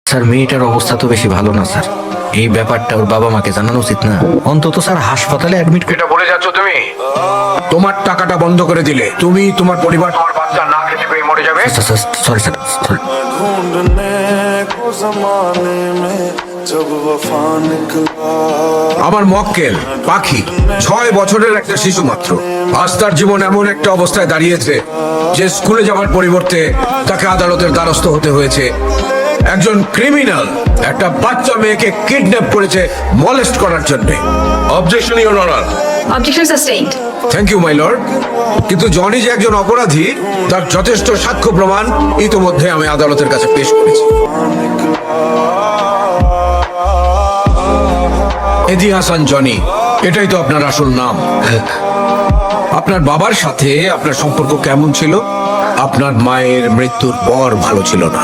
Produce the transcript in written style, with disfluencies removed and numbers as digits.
Sir মেয়েটার অবস্থা তো বেশি ভালো না স্যার। এই ব্যাপারটা ওর বাবা মাকে জানানো উচিত না? অন্তত স্যার হাসপাতালে অ্যাডমিট করে। এটা বলে যাচ্ছ তুমি? তোমার টাকাটা বন্ধ করে দিলে তুমি, তোমার পরিবার, তোমার বাচ্চা না খেতে পেয়ে মরে যাবে। Sorry sir, sorry. ढूंढने को जमाने में जब वफा निकला আমার মক্কেল পাখি 6 বছরের একটা শিশু মাত্র। আজ তার জীবন এমন একটা অবস্থায় দাঁড়িয়েছে যে স্কুলে যাওয়ার পরিবর্তে তাকে আদালতের দ্বারস্থ হতে হয়েছে। একজন ক্রিমিনাল একটা বাচ্চা মেয়েকে কিডন্যাপ করেছে মলেস্ট করার জন্য। Objection your honour. Objection sustained. Thank you my lord. কিন্তু জনি যে একজন অপরাধী তার যথেষ্ট সাক্ষ্য প্রমাণ ইতোমধ্যে আমি আদালতের কাছে পেশ করেছি। এদি হাসান জনি, এটাই তো আপনার আসল নাম। আপনার বাবার সাথে আপনার সম্পর্ক কেমন ছিল? আপনার মায়ের মৃত্যুর পর ভালো ছিল না।